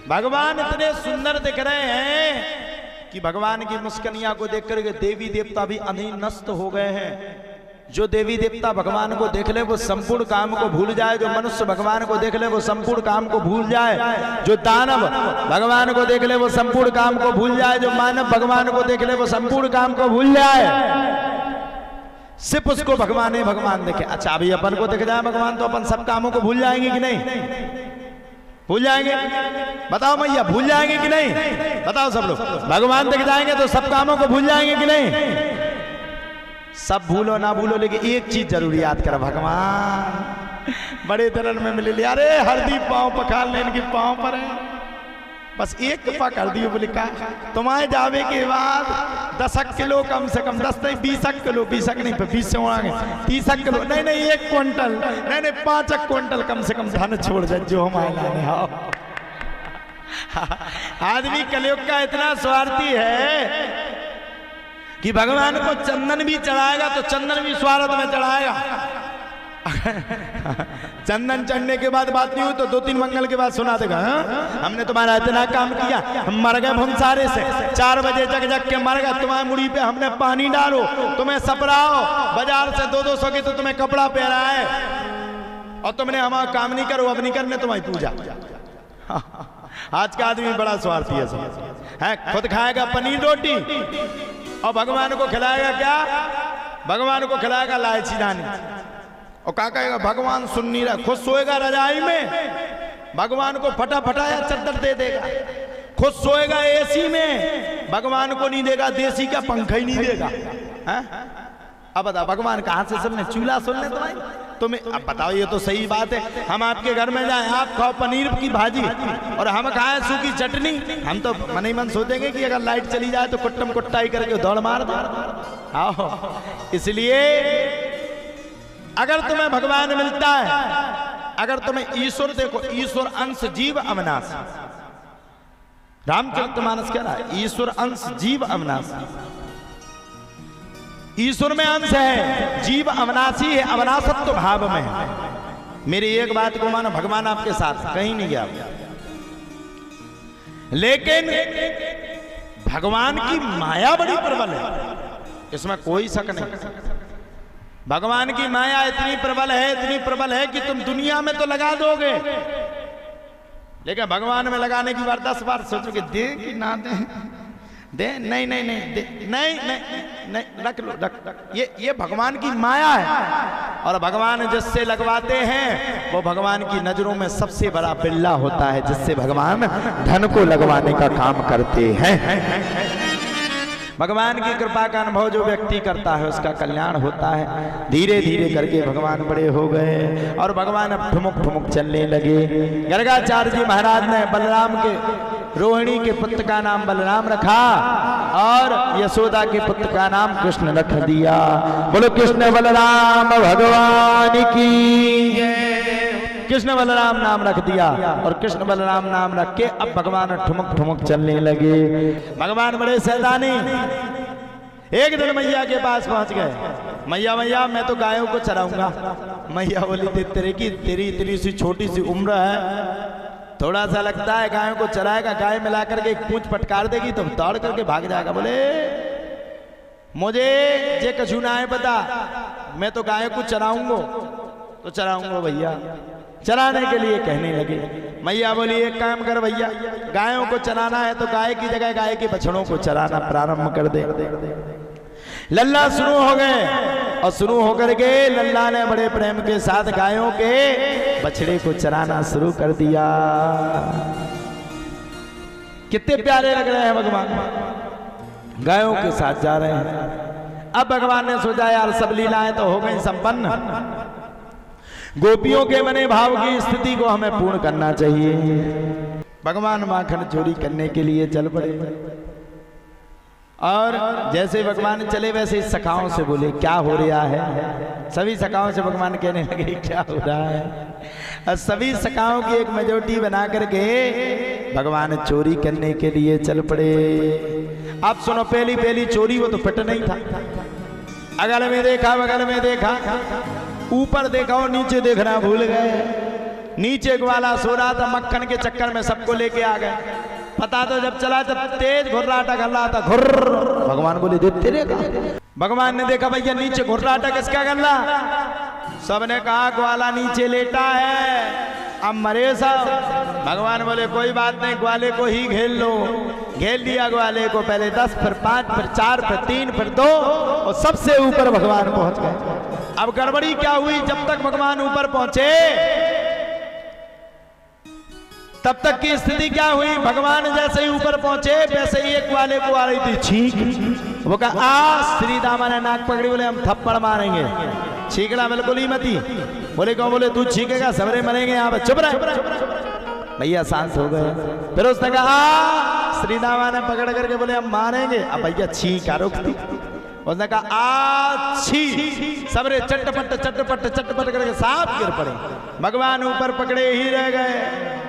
भगवान इतने सुंदर दिख रहे हैं कि भगवान की मुस्कनिया को देख करके देवी देवता भी अधीनस्थ हो गए हैं। जो देवी देवता भगवान को देख ले वो संपूर्ण काम को भूल जाए, जो मनुष्य भगवान को देख ले वो संपूर्ण काम को भूल जाए, जो दानव भगवान को देख ले वो संपूर्ण काम को भूल जाए, जो मानव भगवान को देख ले वो संपूर्ण काम को भूल जाए, सिर्फ उसको भगवान ही भगवान देखे। अच्छा अभी अपन को दिख जाए भगवान तो अपन सब कामों को भूल जाएंगे कि नहीं? भूल जाएंगे? बताओ मैया, भूल जाएंगे कि नहीं? बताओ सब लोग। भगवान दिख जाएंगे तो सब कामों को भूल जाएंगे कि नहीं? सब भूलो ना भूलो, लेकिन एक चीज जरूर याद करो, भगवान बड़े दरन में मिले लिया। अरे हरदी पाँव पखाल ले, इनके पाँव पर है, बस एक दफा कर दियो बोले का तुम्हारे जावे के बाद 10 किलो कम से कम, 10 नहीं 20 किलो, 20 नहीं 20 से होंगे 30 किलो, नहीं नहीं 1 क्विंटल, नहीं 5 क्विंटल कम से कम धन छोड़ जाए जो हमारे लाने आओ। आदमी कलयुग का इतना स्वार्थी है कि भगवान को चंदन भी चढ़ाएगा तो चंदन भी स्वार्थ में चढ़ाएगा। चंदन चढ़ने के बाद बात नहीं हुई तो 2-3 मंगल के बाद सुना देगा, हमने तुम्हारा इतना काम किया, हम मर गए भूमसारे से, 4 बजे जग जग के मर गए, तुम्हारी मुड़ी पे हमने पानी डालो, तुम्हें सपराओ, बाजार से 200 की तो तुम्हें कपड़ा पहनाए, और तुमने हमारा काम नहीं करो, अब नहीं करने तुम्हारी पूजा। आज का आदमी बड़ा स्वार्थी है, खुद खाएगा पनीर रोटी और भगवान को खिलाएगा क्या? भगवान को खिलाएगा लालची दानी, और क्या कहेगा भगवान सुन नहीं रहा, खुद सोएगा रजाई में, भगवान को फटा फटाया चद्दर दे देगा, खुद सोएगा एसी में, भगवान को नहीं देगा देसी का पंखा ही नहीं देगा। अब बताओ भगवान कहां से सुनने? चूल्हा सुनने तुम्हें? अब बताओ ये तो सही बात है, हम आपके घर में जाए, आप खाओ पनीर की भाजी और हम खाए सूखी चटनी, हम तो मन ही मन सोचेंगे कि अगर लाइट चली जाए तो कुट्टम कुट्टाई करके दौड़ मार दो। आओ, इसलिए अगर तुम्हें भगवान मिलता है, अगर तुम्हें ईश्वर देखो, ईश्वर अंश जीव अविनाशी, रामचरितमानस कह रहा है ईश्वर अंश जीव अविनाशी, ईश्वर में अंश है, जीव अविनाशी है, अविनाशत्व भाव में है। मेरी एक बात को मानो, भगवान आपके साथ कहीं नहीं गया, लेकिन भगवान की माया बड़ी प्रबल है, इसमें कोई शक नहीं। भगवान की माया इतनी प्रबल है, इतनी प्रबल है कि तुम दुनिया में तो लगा दोगे, लेकिन भगवान में लगाने की बार 10 बार सोचोगे दे कि ना दे, नहीं नहीं नहीं दे, नहीं नहीं नहीं रख लो, रख। ये भगवान की माया है, और भगवान जिससे लगवाते हैं वो भगवान की नजरों में सबसे बड़ा बिल्ला होता है, जिससे भगवान धन को लगवाने का काम करते हैं। भगवान की कृपा का अनुभव जो व्यक्ति करता है उसका कल्याण होता है। धीरे धीरे करके भगवान बड़े हो गए और भगवान अब ठुमुक ठुमुक चलने लगे। गर्गाचार्य जी महाराज ने बलराम के, रोहिणी के पुत्र का नाम बलराम रखा और यशोदा के पुत्र का नाम कृष्ण रख दिया। बोलो कृष्ण बलराम भगवान की। कृष्ण बलराम नाम रख दिया और कृष्ण बलराम नाम रख के अब भगवान ठुमक ठुमक चलने लगे। भगवान बड़े सैतानी एक दिन मैया के पास पहुंच गए। मैया मैया मैं तो गायों को चराऊंगा। मैया बोली तेरी इतनी सी छोटी सी उम्र है, थोड़ा सा लगता है गायों को चराएगा, गाय मिला करके एक पूंछ पटकार देगी तो दौड़ करके भाग जाएगा। बोले मुझे जे कछु ना है पता, मैं तो गायों को चराऊंगा तो चराऊंगा भैया। चराने के लिए कहने लगे। मैया बोली एक काम कर भैया, गायों को चराना है तो गाय की जगह गाय के बछड़ों को चराना प्रारंभ कर दे। लल्ला शुरू हो गए और शुरू होकर के लल्ला ने बड़े प्रेम के साथ गायों के बछड़े को चराना शुरू कर दिया। कितने प्यारे लग रहे हैं भगवान, गायों के साथ जा रहे हैं। अब भगवान ने सोचा यार सब लीलाएं तो हो गई संपन्न, गोपियों के मने भाव की स्थिति को हमें पूर्ण करना चाहिए। भगवान माखन चोरी करने के लिए चल पड़े और जैसे भगवान चले वैसे सखाओं से बोले क्या हो रहा है। सभी सखाओं से भगवान कहने लगे क्या हो रहा है। और सभी सखाओं की एक मेजोरिटी बना करके भगवान चोरी करने के लिए चल पड़े। आप सुनो, पहली चोरी वो तो फिट नहीं था। अगल में देखा, बगल में देखा, ऊपर देखा और नीचे देखना भूल गए। नीचे ग्वाला सो रहा था, मक्खन के चक्कर में सबको लेके आ गए। पता तो जब चला जब तेज घुर्राटा कर रहा था, घुर्र। भगवान बोले देते रे। भगवान ने देखा भैया नीचे घुर्राटा किसका कर रहा। सबने कहा ग्वाला नीचे लेटा है, अब मरे साहब। भगवान बोले कोई बात नहीं, ग्वाले को ही घेर लो। घेर लिया ग्वाले को, पहले 10 फिर 5 फिर 4 फिर 3 फिर 2 और सबसे ऊपर भगवान पहुंच गए। अब गड़बड़ी क्या हुई, जब तक भगवान ऊपर पहुंचे तब तक की स्थिति क्या हुई, भगवान जैसे ही ऊपर पहुंचे वैसे ही एक ग्वाले को आ रही थी छींक। वो कहा आ, श्री दामा ने नाक पकड़ी, बोले हम थप्पड़ मारेंगे। छींकना बिल्कुल ही मती। बोले क्यों, बोले तू छींकेगा सबरे मरेंगे यहाँ पे, चुप रहे। भैया शांत हो गए। फिर उसने कहा श्री दामा ने पकड़ करके बोले हम मारेंगे। अब भैया छींका रुकती। उसने कहा आ छी, सबरे चटपट चटपट चटपट करके साफ गिर पड़े। भगवान ऊपर पकड़े ही रह गए।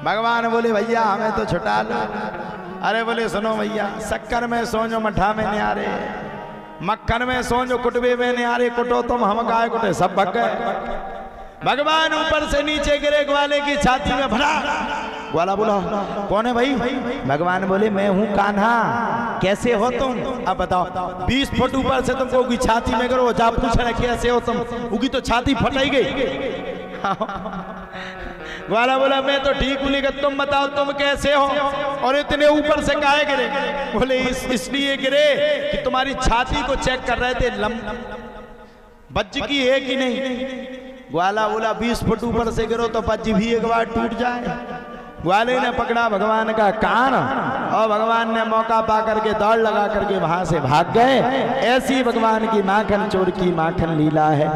भगवान बोले भैया हमें तो छुटा लो। अरे बोले सुनो भैया, शक्कर में सोजो मठा में न्यारे, मक्खन में सोजो कुटबे में न्यारे, कुटो तुम हम गाय कुटे सब भग गए। भगवान ऊपर से नीचे गिरे, ग्वाले की छाती में भरा। ग्वाला बोला कौन है भाई। भगवान बोले मैं हूँ कान्हा, कैसे हो तुम। अब बताओ 20 फुट ऊपर से तुमको उगी छाती में करो, जा पूछ रहे कैसे हो तुम। उगी तो छाती फटाई गई। ग्वाला बोला मैं तो ठीक हूँ, लेकिन तुम बताओ तुम कैसे हो और इतने ऊपर से काहे गिरे। बोले इसलिए गिरे कि तुम्हारी छाती को चेक कर रहे थे बज्ज की है कि नहीं। ग्वाला बोला 20 फुट ऊपर से गिरो तो बज्ज भी एक बार टूट जाए। ग्वाले ने पकड़ा भगवान का कान और भगवान ने मौका पा करके दौड़ लगा करके वहां से भाग गए। ऐसी भगवान की माखन चोर की माखन लीला है।